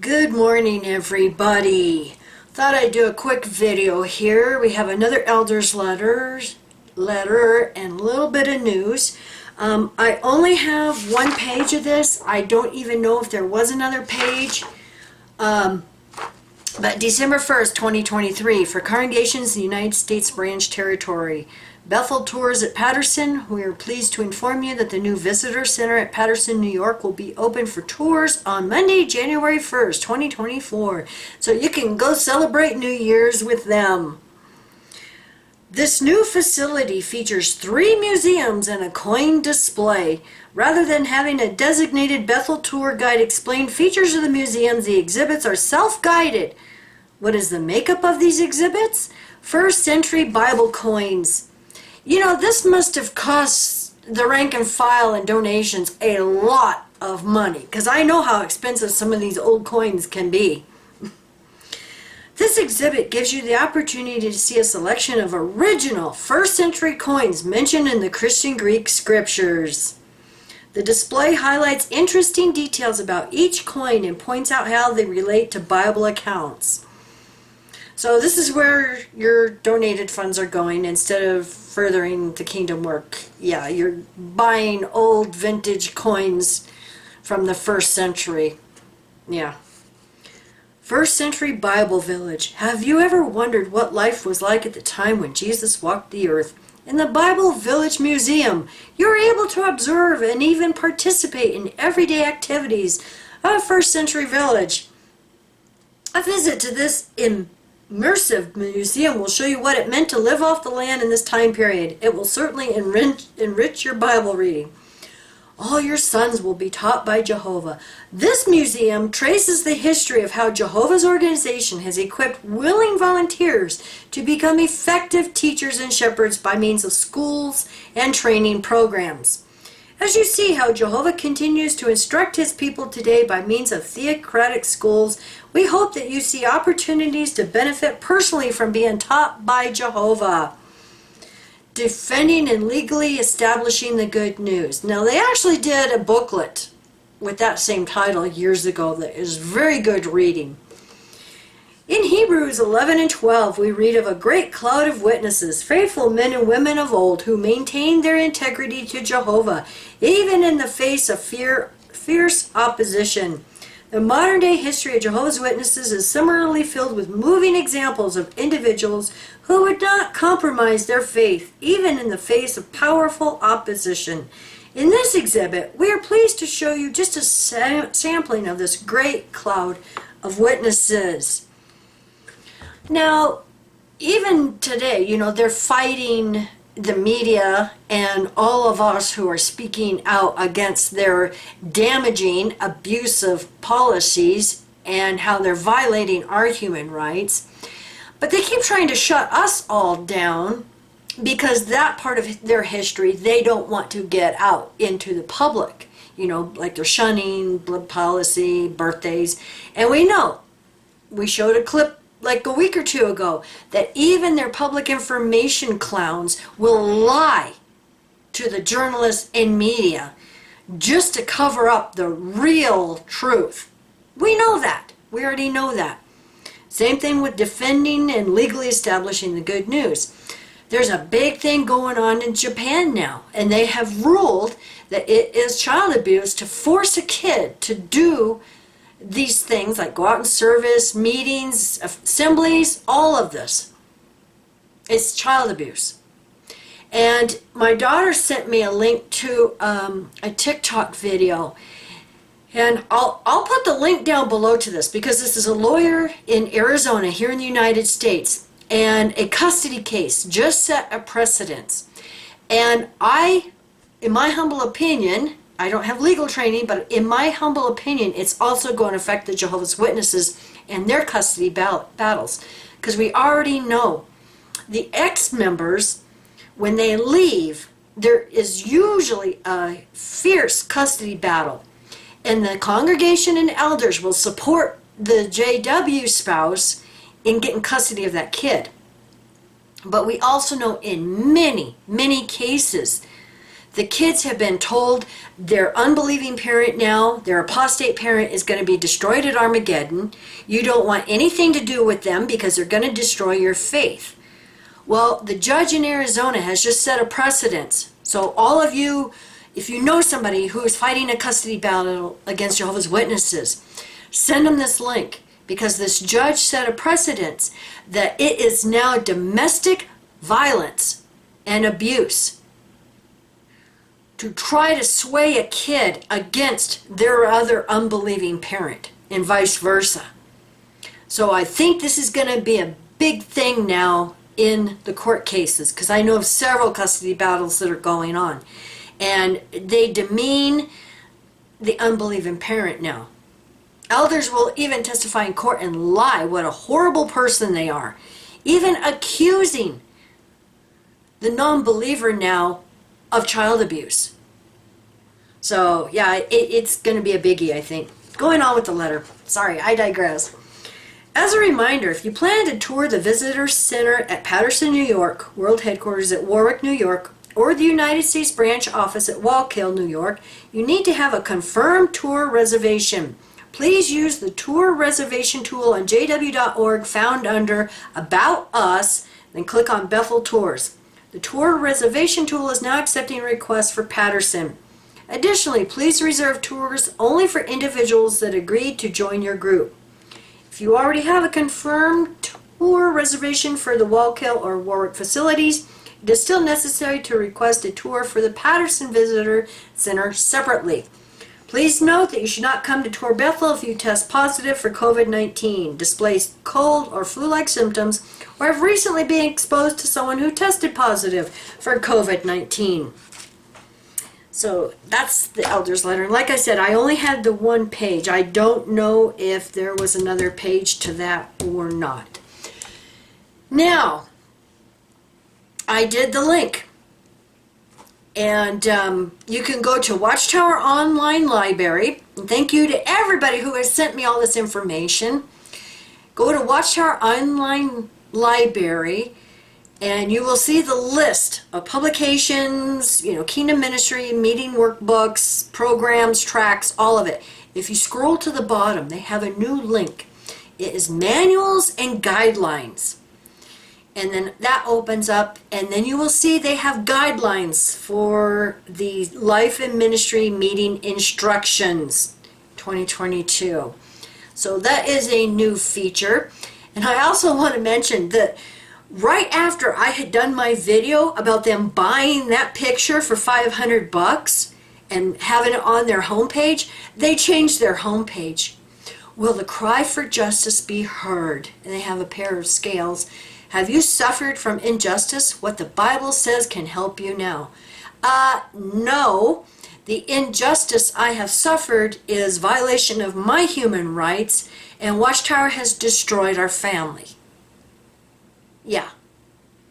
Good morning, everybody. Thought I'd do a quick video here. We have another elder's letter and a little bit of news. I only have one page of this. I don't even know if there was another page. But December 1st, 2023, for congregations in the United States Branch Territory. Bethel Tours at Patterson. We are pleased to inform you that the new Visitor Center at Patterson, New York will be open for tours on Monday, January 1st, 2024. So you can go celebrate New Year's with them. This new facility features 3 museums and a coin display. Rather than having a designated Bethel tour guide explain features of the museums, the exhibits are self-guided. What is the makeup of these exhibits? First century Bible coins. You know, this must have cost the rank and file and donations a lot of money, because I know how expensive some of these old coins can be. This exhibit gives you the opportunity to see a selection of original first century coins mentioned in the Christian Greek scriptures. The display highlights interesting details about each coin and points out how they relate to Bible accounts. So this is where your donated funds are going instead of furthering the kingdom work. Yeah, you're buying old vintage coins from the first century. Yeah. First century Bible Village. Have you ever wondered what life was like at the time when Jesus walked the earth? In the Bible Village Museum, you're able to observe and even participate in everyday activities of a first century village. A visit to this immersive museum will show you what it meant to live off the land in this time period. It will certainly enrich your Bible reading. All your sons will be taught by Jehovah. This museum traces the history of how Jehovah's organization has equipped willing volunteers to become effective teachers and shepherds by means of schools and training programs. As you see how Jehovah continues to instruct his people today by means of theocratic schools, we hope that you see opportunities to benefit personally from being taught by Jehovah. Defending and legally establishing the good news. Now, they actually did a booklet with that same title years ago that is very good reading. In Hebrews 11 and 12, we read of a great cloud of witnesses, faithful men and women of old, who maintained their integrity to Jehovah, even in the face of fierce opposition. The modern-day history of Jehovah's Witnesses is similarly filled with moving examples of individuals who would not compromise their faith, even in the face of powerful opposition. In this exhibit, we are pleased to show you just a sampling of this great cloud of witnesses. Now, even today, you know, they're fighting the media and all of us who are speaking out against their damaging, abusive policies and how they're violating our human rights. But they keep trying to shut us all down because that part of their history they don't want to get out into the public. You know, like they're shunning, blood policy, birthdays. And we know, we showed a clip like a week or two ago, that even their public information clowns will lie to the journalists and media just to cover up the real truth. We know that. We already know that. Same thing with defending and legally establishing the good news. There's a big thing going on in Japan now, and they have ruled that it is child abuse to force a kid to do these things like go out and service, meetings, assemblies, all of this. It's child abuse. And my daughter sent me a link to a TikTok video. And I'll put the link down below to this because this is a lawyer in Arizona here in the United States. And a custody case just set a precedence. And in my humble opinion, I don't have legal training, but in my humble opinion, it's also going to affect the Jehovah's Witnesses and their custody battles. Because we already know the ex-members, when they leave, there is usually a fierce custody battle. And the congregation and elders will support the JW spouse in getting custody of that kid. But we also know in many, many cases The kids have been told their unbelieving parent now, their apostate parent, is going to be destroyed at Armageddon. You don't want anything to do with them because they're going to destroy your faith. Well, the judge in Arizona has just set a precedent. So all of you, if you know somebody who is fighting a custody battle against Jehovah's Witnesses, send them this link, because this judge set a precedent that it is now domestic violence and abuse to try to sway a kid against their other unbelieving parent and vice versa. So I think this is going to be a big thing now in the court cases, because I know of several custody battles that are going on, and they demean the unbelieving parent now. Elders will even testify in court and lie what a horrible person they are, even accusing the non-believer now of child abuse. So yeah, it's going to be a biggie, I think. Going on with the letter. Sorry, I digress. As a reminder, if you plan to tour the Visitor Center at Paterson, New York, World Headquarters at Warwick, New York, or the United States Branch Office at Wallkill, New York, you need to have a confirmed tour reservation. Please use the tour reservation tool on jw.org found under About Us, then click on Bethel Tours. The tour reservation tool is now accepting requests for Paterson. Additionally, please reserve tours only for individuals that agreed to join your group. If you already have a confirmed tour reservation for the Wallkill or Warwick facilities, it is still necessary to request a tour for the Paterson Visitor Center separately. Please note that you should not come to tour Bethel if you test positive for COVID-19, display cold or flu-like symptoms, or have recently been exposed to someone who tested positive for COVID-19. So that's the elder's letter. And like I said, I only had the one page. I don't know if there was another page to that or not. Now, I did the link. And you can go to Watchtower Online Library. And thank you to everybody who has sent me all this information. Go to Watchtower Online Library, and you will see the list of publications, Kingdom Ministry, meeting workbooks, programs, tracts, all of it. If you scroll to the bottom, they have a new link. It is manuals and guidelines. And then that opens up, and then you will see they have guidelines for the Life and Ministry Meeting Instructions 2022. So that is a new feature. And I also want to mention that right after I had done my video about them buying that picture for $500 and having it on their homepage, they changed their homepage. Will the cry for justice be heard? And they have a pair of scales. Have you suffered from injustice? What the Bible says can help you now. No. The injustice I have suffered is violation of my human rights, and Watchtower has destroyed our family. Yeah.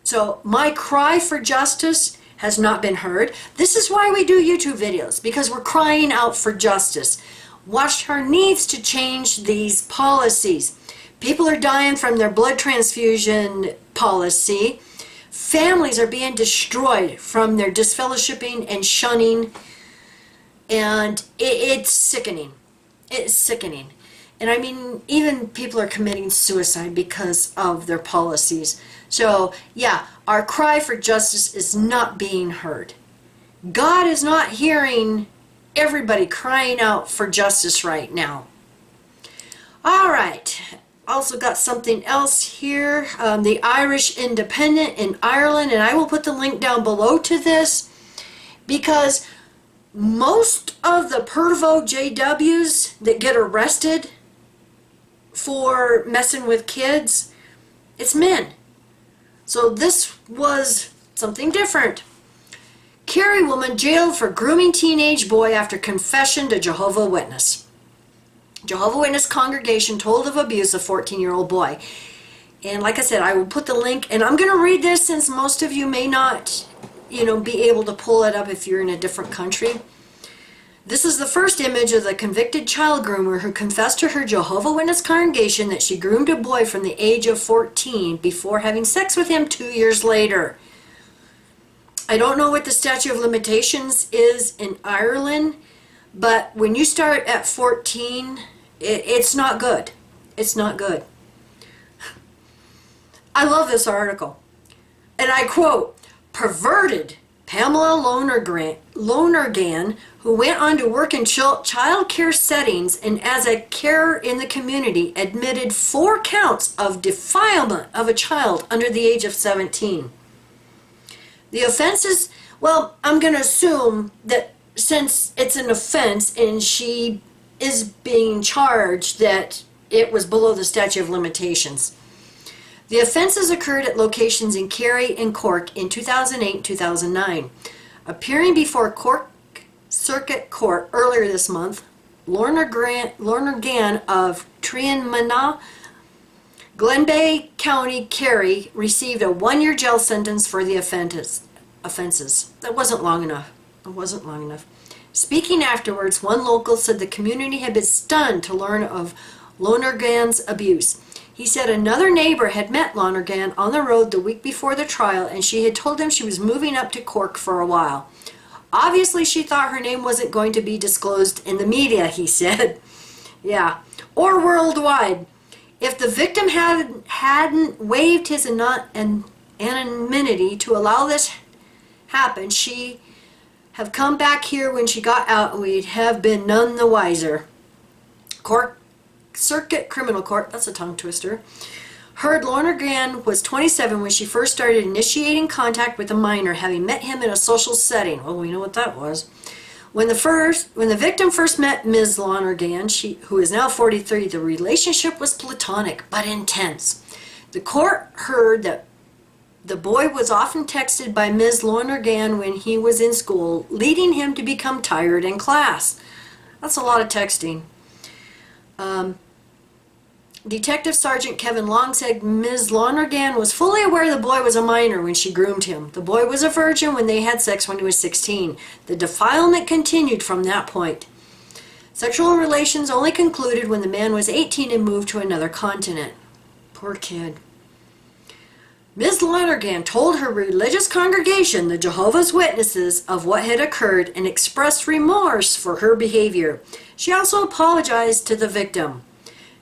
So my cry for justice has not been heard. This is why we do YouTube videos, because we're crying out for justice. Watchtower needs to change these policies. People are dying from their blood transfusion policy. Families are being destroyed from their disfellowshipping and shunning. And it's sickening. It's sickening. And I mean, even people are committing suicide because of their policies. So, yeah, our cry for justice is not being heard. God is not hearing everybody crying out for justice right now. All right. Also got something else here. The Irish Independent in Ireland. And I will put the link down below to this, because most of the pervo JWs that get arrested for messing with kids, it's men. So this was something different. Kerry woman jailed for grooming teenage boy after confession to Jehovah's Witness. Jehovah's Witness congregation told of abuse of 14-year-old boy. And like I said, I will put the link, and I'm going to read this since most of you may not, be able to pull it up if you're in a different country. This is the first image of the convicted child groomer who confessed to her Jehovah's Witness congregation that she groomed a boy from the age of 14 before having sex with him 2 years later. I don't know what the statute of limitations is in Ireland, but when you start at 14, it's not good. It's not good. I love this article. And I quote, perverted Pamela Lonergan, who went on to work in child care settings and as a carer in the community, admitted 4 counts of defilement of a child under the age of 17. The offenses, well, I'm going to assume that since it's an offense and she is being charged, that it was below the statute of limitations. The offenses occurred at locations in Kerry and Cork in 2008 and 2009. Appearing before Cork Circuit Court earlier this month, Lonergan of Trianmana, Glenbeigh County, Kerry, received a 1-year jail sentence for the offenses. That wasn't long enough. It wasn't long enough. Speaking afterwards, one local said the community had been stunned to learn of Lonergan's abuse. He said another neighbor had met Lonergan on the road the week before the trial, and she had told him she was moving up to Cork for a while. Obviously, she thought her name wasn't going to be disclosed in the media, he said. Yeah, or worldwide. If the victim hadn't waived his anonymity to allow this happen, she have come back here when she got out, and we'd have been none the wiser. Cork Circuit Criminal Court, that's a tongue twister, heard Lonergan was 27 when she first started initiating contact with a minor, having met him in a social setting. Well, we know what that was. When the victim first met Ms. Lonergan, who is now 43, the relationship was platonic but intense. The court heard that the boy was often texted by Ms. Lonergan when he was in school, leading him to become tired in class. That's a lot of texting. Detective Sergeant Kevin Long said Ms. Lonergan was fully aware the boy was a minor when she groomed him. The boy was a virgin when they had sex when he was 16. The defilement continued from that point. Sexual relations only concluded when the man was 18 and moved to another continent. Poor kid. Ms. Lonergan told her religious congregation, the Jehovah's Witnesses, of what had occurred and expressed remorse for her behavior. She also apologized to the victim.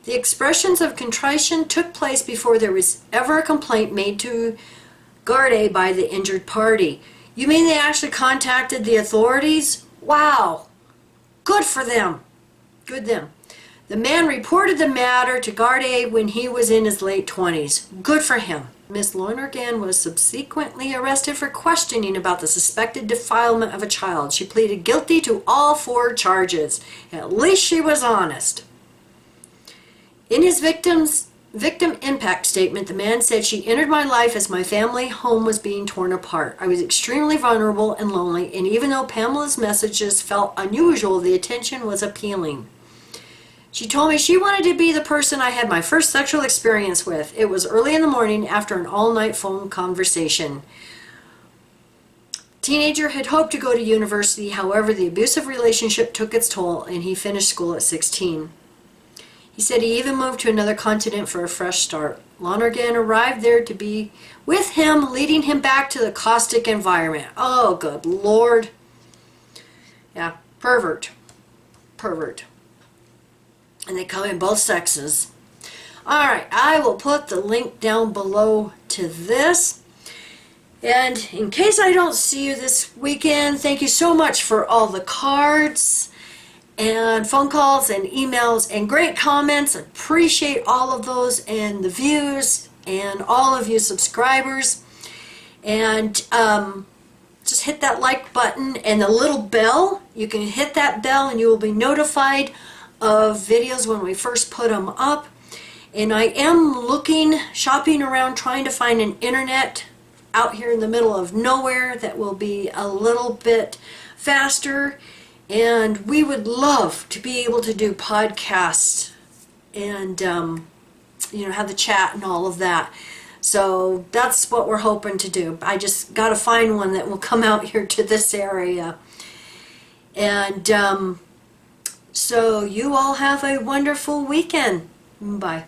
The expressions of contrition took place before there was ever a complaint made to Gardaí by the injured party. You mean they actually contacted the authorities? Wow! Good for them. Good them. The man reported the matter to Gardaí when he was in his late 20s. Good for him. Miss Lonergan was subsequently arrested for questioning about the suspected defilement of a child. She pleaded guilty to all 4 charges. At least she was honest. In his victim impact statement, the man said, she entered my life as my family home was being torn apart. I was extremely vulnerable and lonely, and even though Pamela's messages felt unusual, the attention was appealing. She told me she wanted to be the person I had my first sexual experience with. It was early in the morning after an all-night phone conversation. Teenager had hoped to go to university, however, the abusive relationship took its toll, and he finished school at 16. He said he even moved to another continent for a fresh start. Lonergan arrived there to be with him, leading him back to the caustic environment. Oh, good Lord. Yeah, pervert. Pervert. And they come in both sexes. Alright, I will put the link down below to this. And in case I don't see you this weekend, thank you so much for all the cards and phone calls and emails and great comments. Appreciate all of those, and the views and all of you subscribers. And just hit that like button and the little bell. You can hit that bell and you will be notified of videos when we first put them up. And I am shopping around, trying to find an internet out here in the middle of nowhere that will be a little bit faster. And we would love to be able to do podcasts and, have the chat and all of that. So that's what we're hoping to do. I just got to find one that will come out here to this area. And so you all have a wonderful weekend. Bye.